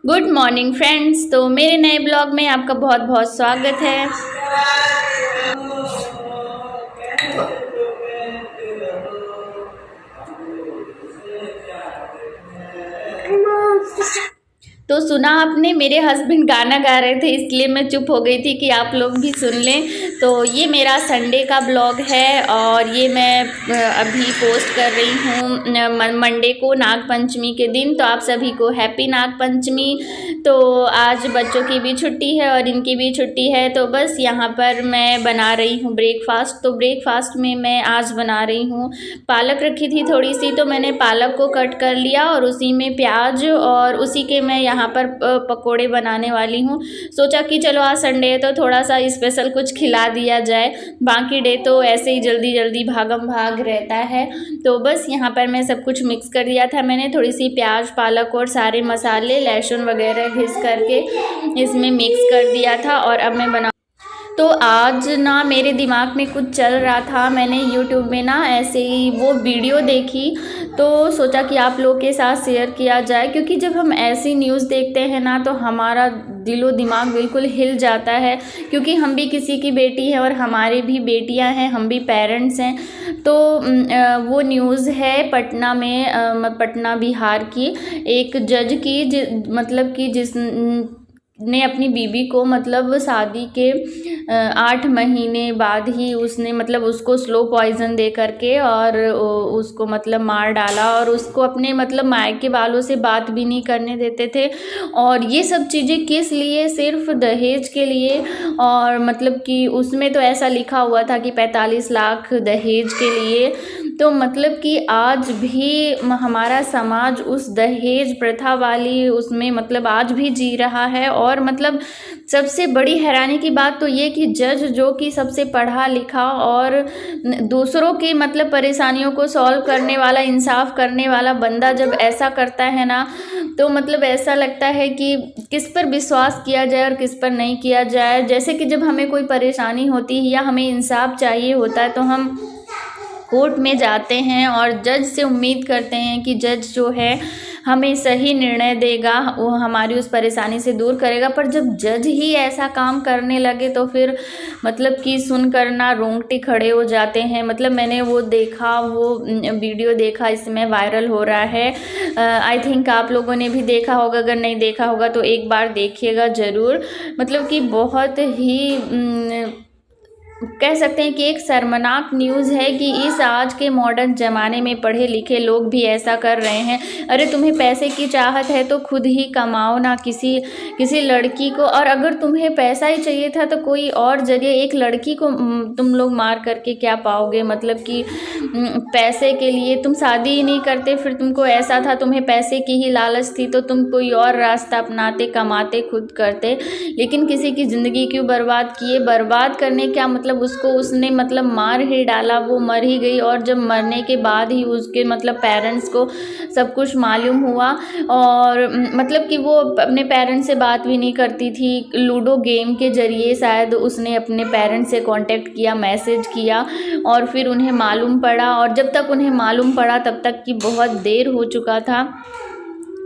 Good morning friends. तो मेरे नए ब्लॉग में आपका बहुत बहुत स्वागत है। तो सुना आपने, मेरे हस्बैंड गाना गा रहे थे इसलिए मैं चुप हो गई थी कि आप लोग भी सुन लें। तो ये मेरा संडे का ब्लॉग है और ये मैं अभी पोस्ट कर रही हूँ मंडे को, नाग पंचमी के दिन। तो आप सभी को हैप्पी नाग पंचमी। तो आज बच्चों की भी छुट्टी है और इनकी भी छुट्टी है। तो बस यहाँ पर मैं बना रही हूँ ब्रेकफास्ट। तो ब्रेकफास्ट में मैं आज बना रही हूँ, पालक रखी थी थोड़ी सी, तो मैंने पालक को कट कर लिया और उसी में प्याज और उसी के मैं यहाँ पर पकोड़े बनाने वाली हूँ। सोचा कि चलो आज संडे है तो थोड़ा सा स्पेशल कुछ खिला दिया जाए, बाकी डे तो ऐसे ही जल्दी जल्दी भागम भाग रहता है। तो बस यहाँ पर मैं सब कुछ मिक्स कर दिया था। मैंने थोड़ी सी प्याज, पालक और सारे मसाले, लहसुन वगैरह घिस करके इसमें मिक्स कर दिया था और अब मैं बना। तो आज ना मेरे दिमाग में कुछ चल रहा था, मैंने यूट्यूब में ना ऐसे ही वो वीडियो देखी, तो सोचा कि आप लोग के साथ शेयर किया जाए। क्योंकि जब हम ऐसी न्यूज़ देखते हैं ना तो हमारा दिलो दिमाग बिल्कुल हिल जाता है, क्योंकि हम भी किसी की बेटी है और हमारी भी बेटियां हैं, हम भी पेरेंट्स हैं। तो वो न्यूज़ है पटना में, पटना बिहार की एक जज की, मतलब कि जिस ने अपनी बीबी को मतलब शादी के 8 महीने बाद ही उसने मतलब उसको स्लो पॉइज़न दे करके और उसको मतलब मार डाला और उसको अपने मतलब मायके वालों से बात भी नहीं करने देते थे। और ये सब चीज़ें किस लिए? सिर्फ दहेज के लिए। और मतलब कि उसमें तो ऐसा लिखा हुआ था कि 45 लाख दहेज के लिए। तो मतलब कि आज भी हमारा समाज उस दहेज प्रथा वाली उसमें मतलब आज भी जी रहा है। और मतलब सबसे बड़ी हैरानी की बात तो ये कि जज जो कि सबसे पढ़ा लिखा और दूसरों की मतलब परेशानियों को सॉल्व करने वाला, इंसाफ करने वाला बंदा जब ऐसा करता है ना, तो मतलब ऐसा लगता है कि किस पर विश्वास किया जाए और किस पर नहीं किया जाए। जैसे कि जब हमें कोई परेशानी होती है या हमें इंसाफ चाहिए होता है तो हम कोर्ट में जाते हैं और जज से उम्मीद करते हैं कि जज जो है हमें सही निर्णय देगा, वो हमारी उस परेशानी से दूर करेगा। पर जब जज ही ऐसा काम करने लगे तो फिर मतलब कि सुनकर ना रोंगटे खड़े हो जाते हैं। मतलब मैंने वो देखा, वो वीडियो देखा, इसमें वायरल हो रहा है। आई थिंक आप लोगों ने भी देखा होगा, अगर नहीं देखा होगा तो एक बार देखिएगा ज़रूर। मतलब कि बहुत ही कह सकते हैं कि एक शर्मनाक न्यूज़ है कि इस आज के मॉडर्न ज़माने में पढ़े लिखे लोग भी ऐसा कर रहे हैं। अरे तुम्हें पैसे की चाहत है तो खुद ही कमाओ ना, किसी लड़की को। और अगर तुम्हें पैसा ही चाहिए था तो कोई और जगह एक लड़की को तुम लोग मार करके क्या पाओगे? मतलब कि पैसे के लिए तुम शादी ही नहीं करते, फिर तुमको ऐसा था, तुम्हें पैसे की ही लालच थी तो तुम कोई और रास्ता अपनाते, कमाते, खुद करते। लेकिन किसी की ज़िंदगी क्यों बर्बाद किए? बर्बाद करने क्या मतलब उसको उसने मतलब मार ही डाला, वो मर ही गई। और जब मरने के बाद ही उसके मतलब पेरेंट्स को सब कुछ मालूम हुआ और मतलब कि वो अपने पेरेंट्स से बात भी नहीं करती थी। लूडो गेम के ज़रिए शायद उसने अपने पेरेंट्स से कांटेक्ट किया, मैसेज किया और फिर उन्हें मालूम पड़ा। और जब तक उन्हें मालूम पड़ा तब तक कि बहुत देर हो चुका था।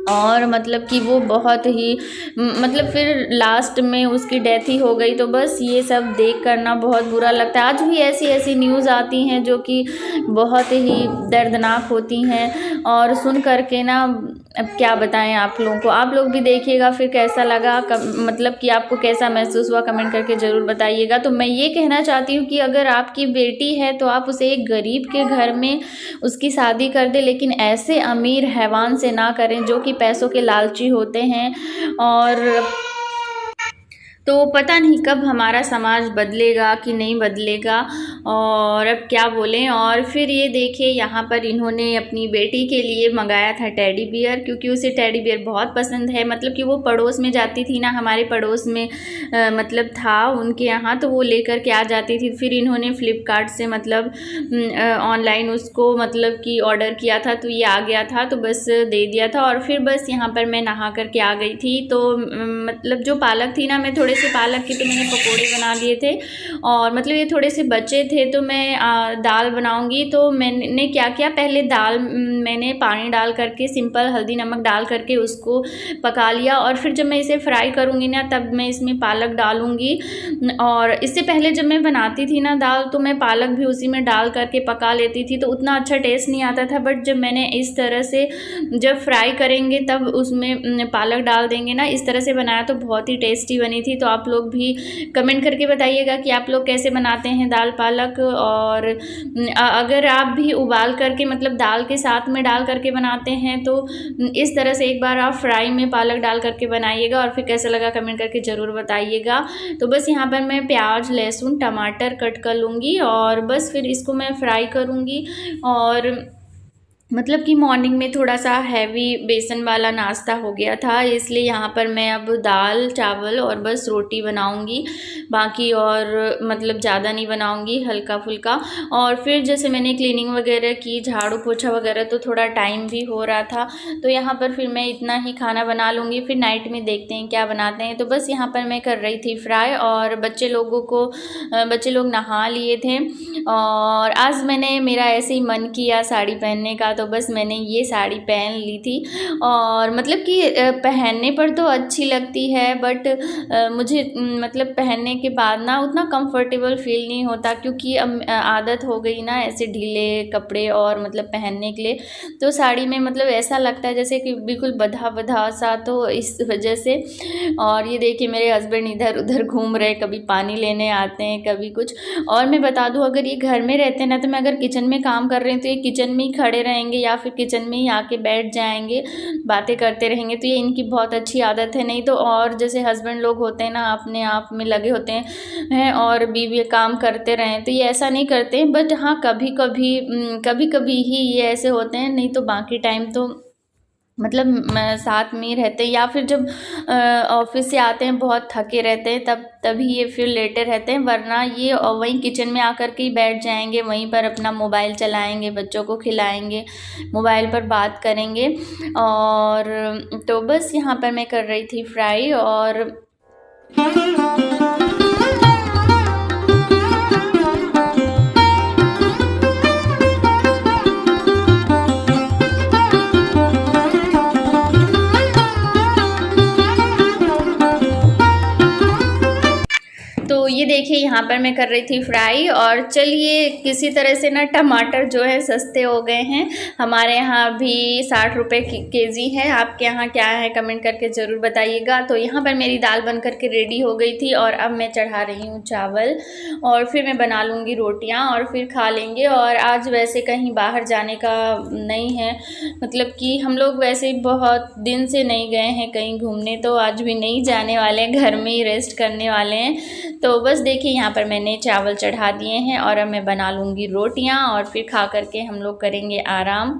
और मतलब कि वो बहुत ही मतलब फिर लास्ट में उसकी डेथ ही हो गई। तो बस ये सब देख कर ना बहुत बुरा लगता है। आज भी ऐसी ऐसी न्यूज़ आती हैं जो कि बहुत ही दर्दनाक होती हैं और सुन करके ना अब क्या बताएं आप लोगों को। आप लोग भी देखिएगा, फिर कैसा लगा मतलब कि आपको कैसा महसूस हुआ कमेंट करके ज़रूर बताइएगा। तो मैं ये कहना चाहती हूँ कि अगर आपकी बेटी है तो आप उसे एक गरीब के घर में उसकी शादी कर दे, लेकिन ऐसे अमीर हैवान से ना करें जो कि पैसों के लालची होते हैं। और तो पता नहीं कब हमारा समाज बदलेगा कि नहीं बदलेगा, और अब क्या बोलें। और फिर ये देखिए यहाँ पर इन्होंने अपनी बेटी के लिए मंगाया था टेडी बियर, क्योंकि उसे टेडी बियर बहुत पसंद है। मतलब कि वो पड़ोस में जाती थी ना, हमारे पड़ोस में मतलब था उनके यहाँ, तो वो लेकर के आ जाती थी। फिर इन्होंने फ्लिपकार्ट से मतलब ऑनलाइन उसको मतलब कि ऑर्डर किया था, तो ये आ गया था, तो बस दे दिया था। और फिर बस यहाँ पर मैं नहा करके आ गई थी। तो मतलब जो पालक थी ना, मैं थोड़े से पालक के तो मैंने पकोड़े बना लिए थे। और मतलब ये थोड़े से बचे थे तो मैं दाल बनाऊंगी। तो मैंने क्या किया, पहले दाल मैंने पानी डाल करके सिंपल हल्दी नमक डाल करके उसको पका लिया, और फिर जब मैं इसे फ्राई करूँगी ना तब मैं इसमें पालक डालूँगी। और इससे पहले जब मैं बनाती थी ना दाल तो मैं पालक भी उसी में डाल करके पका लेती थी, तो उतना अच्छा टेस्ट नहीं आता था। बट जब मैंने इस तरह से जब फ्राई करेंगे तब उसमें पालक डाल देंगे ना, इस तरह से बनाया तो बहुत ही टेस्टी बनी थी। तो आप लोग भी कमेंट करके बताइएगा कि आप लोग कैसे बनाते हैं दाल पालक। और अगर आप भी उबाल करके मतलब दाल के साथ में डाल करके बनाते हैं तो इस तरह से एक बार आप फ्राई में पालक डाल करके बनाइएगा, और फिर कैसा लगा कमेंट करके ज़रूर बताइएगा। तो बस यहाँ पर मैं प्याज लहसुन टमाटर कट कर लूँगी और बस फिर इसको मैं फ्राई करूँगी। और मतलब कि मॉर्निंग में थोड़ा सा हैवी बेसन वाला नाश्ता हो गया था, इसलिए यहाँ पर मैं अब दाल चावल और बस रोटी बनाऊँगी, बाकी और मतलब ज़्यादा नहीं बनाऊँगी, हल्का फुल्का। और फिर जैसे मैंने क्लीनिंग वगैरह की, झाड़ू पोछा वगैरह, तो थोड़ा टाइम भी हो रहा था, तो यहाँ पर फिर मैं इतना ही खाना बना लूँगी, फिर नाइट में देखते हैं क्या बनाते हैं। तो बस यहाँ पर मैं कर रही थी फ्राई, और बच्चे लोग नहा लिए थे। और आज मैंने मेरा ऐसे ही मन किया साड़ी पहनने का, तो बस मैंने ये साड़ी पहन ली थी। और मतलब कि पहनने पर तो अच्छी लगती है, बट मुझे मतलब पहनने के बाद ना उतना कंफर्टेबल फील नहीं होता, क्योंकि अब आदत हो गई ना ऐसे ढीले कपड़े और मतलब पहनने के लिए। तो साड़ी में मतलब ऐसा लगता है जैसे कि बिल्कुल बंधा बंधा सा, तो इस वजह से। और ये देखिए मेरे हस्बैंड इधर उधर घूम रहे, कभी पानी लेने आते हैं कभी कुछ। और मैं बता दूं, अगर ये घर में रहते हैं ना, तो मैं अगर किचन में काम कर रही हूँ तो ये किचन में ही खड़े रहेंगे या फिर किचन में ही आके बैठ जाएंगे, बातें करते रहेंगे। तो ये इनकी बहुत अच्छी आदत है। नहीं तो और जैसे हस्बैंड लोग होते हैं ना, अपने आप में लगे होते हैं और बीवी काम करते रहें, तो ये ऐसा नहीं करते। बट हाँ, कभी कभी ही ये ऐसे होते हैं, नहीं तो बाकी टाइम तो मतलब साथ में ही रहते हैं। या फिर जब ऑफिस से आते हैं बहुत थके रहते हैं तभी ये फिर लेटे रहते हैं, वरना ये वहीं किचन में आकर के ही बैठ जाएंगे, वहीं पर अपना मोबाइल चलाएंगे, बच्चों को खिलाएंगे, मोबाइल पर बात करेंगे। और तो बस यहाँ पर मैं कर रही थी फ्राई। और तो ये देखिए यहाँ पर मैं कर रही थी फ्राई। और चलिए, किसी तरह से ना टमाटर जो है सस्ते हो गए हैं, हमारे यहाँ भी 60 रुपये केजी है। आपके यहाँ क्या है कमेंट करके ज़रूर बताइएगा। तो यहाँ पर मेरी दाल बन करके रेडी हो गई थी, और अब मैं चढ़ा रही हूँ चावल, और फिर मैं बना लूँगी रोटियाँ और फिर खा लेंगे। और आज वैसे कहीं बाहर जाने का नहीं है, मतलब कि हम लोग वैसे बहुत दिन से नहीं गए हैं कहीं घूमने, तो आज भी नहीं जाने वाले हैं, घर में ही रेस्ट करने वाले हैं। तो बस देखिए यहाँ पर मैंने चावल चढ़ा दिए हैं, और अब मैं बना लूँगी रोटियाँ, और फिर खा करके हम लोग करेंगे आराम।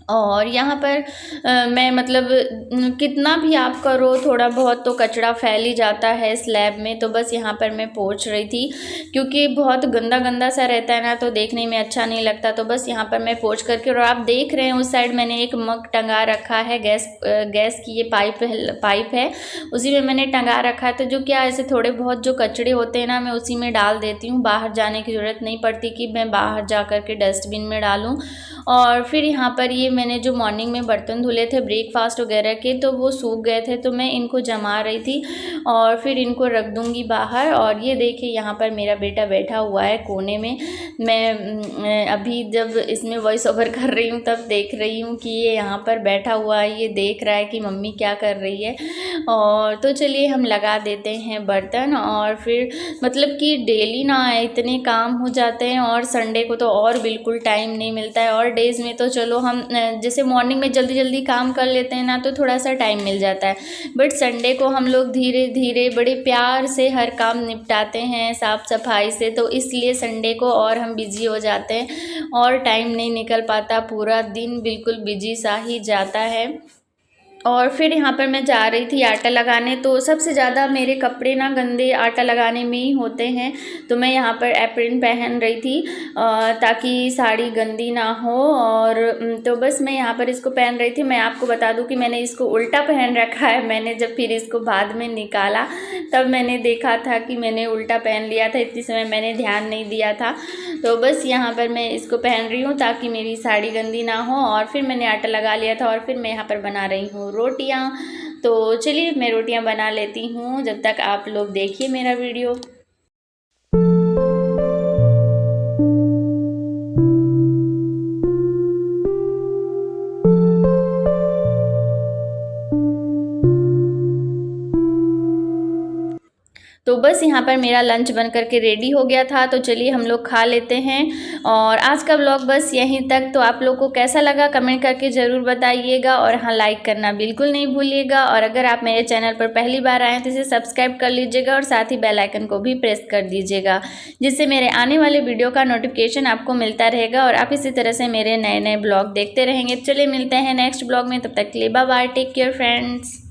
और यहाँ पर मैं मतलब कितना भी आप करो, थोड़ा बहुत तो कचरा फैल ही जाता है स्लैब में। तो बस यहाँ पर मैं पोंछ रही थी, क्योंकि बहुत गंदा गंदा सा रहता है ना, तो देखने में अच्छा नहीं लगता। तो बस यहाँ पर मैं पोंछ करके, और आप देख रहे हैं उस साइड मैंने एक मग टंगा रखा है, गैस की ये पाइप है, उसी में मैंने टंगा रखा है। तो जो क्या ऐसे थोड़े बहुत जो कचड़े होते हैं ना, मैं उसी में डाल देती हूँ, बाहर जाने की ज़रूरत नहीं पड़ती कि मैं बाहर जा कर के डस्टबिन में डालूँ। और फिर यहाँ पर ये मैंने जो मॉर्निंग में बर्तन धुले थे ब्रेकफास्ट वगैरह के, तो वो सूख गए थे, तो मैं इनको जमा रही थी, और फिर इनको रख दूँगी बाहर। और ये देखिए यहाँ पर मेरा बेटा बैठा हुआ है कोने में। मैं अभी जब इसमें वॉइस ओवर कर रही हूँ तब देख रही हूँ कि ये यहाँ पर बैठा हुआ है, ये देख रहा है कि मम्मी क्या कर रही है। और तो चलिए हम लगा देते हैं बर्तन। और फिर मतलब कि डेली ना इतने काम हो जाते हैं, और संडे को तो और बिल्कुल टाइम नहीं मिलता है। और डेज़ में तो चलो हम जैसे मॉर्निंग में जल्दी जल्दी काम कर लेते हैं ना, तो थोड़ा सा टाइम मिल जाता है। बट संडे को हम लोग धीरे धीरे बड़े प्यार से हर काम निपटाते हैं, साफ़ सफाई से, तो इसलिए संडे को और हम बिज़ी हो जाते हैं, और टाइम नहीं निकल पाता, पूरा दिन बिल्कुल बिजी सा ही जाता है। और फिर यहाँ पर मैं जा रही थी आटा लगाने। तो सबसे ज़्यादा मेरे कपड़े ना गंदे आटा लगाने में ही होते हैं, तो मैं यहाँ पर एप्रन पहन रही थी ताकि साड़ी गंदी ना हो। और तो बस मैं यहाँ पर इसको पहन रही थी। मैं आपको बता दूँ कि मैंने इसको उल्टा पहन रखा है। मैंने जब फिर इसको बाद में निकाला तब मैंने देखा था कि मैंने उल्टा पहन लिया था, इतनी समय मैंने ध्यान नहीं दिया था। तो बस यहाँ पर मैं इसको पहन रही हूँ ताकि मेरी साड़ी गंदी ना हो। और फिर मैंने आटा लगा लिया था और फिर मैं यहाँ पर बना रही हूँ रोटियाँ। तो चलिए मैं रोटियाँ बना लेती हूँ, जब तक आप लोग देखिए मेरा वीडियो। तो बस यहाँ पर मेरा लंच बन करके रेडी हो गया था, तो चलिए हम लोग खा लेते हैं। और आज का व्लॉग बस यहीं तक। तो आप लोग को कैसा लगा कमेंट करके ज़रूर बताइएगा, और हाँ, लाइक करना बिल्कुल नहीं भूलिएगा। और अगर आप मेरे चैनल पर पहली बार आए हैं तो इसे सब्सक्राइब कर लीजिएगा और साथ ही बेल आइकन को भी प्रेस कर दीजिएगा, जिससे मेरे आने वाले वीडियो का नोटिफिकेशन आपको मिलता रहेगा और आप इसी तरह से मेरे नए नए ब्लॉग देखते रहेंगे। चलिए मिलते हैं नेक्स्ट ब्लॉग में, तब तक के लिए bye bye, take care friends.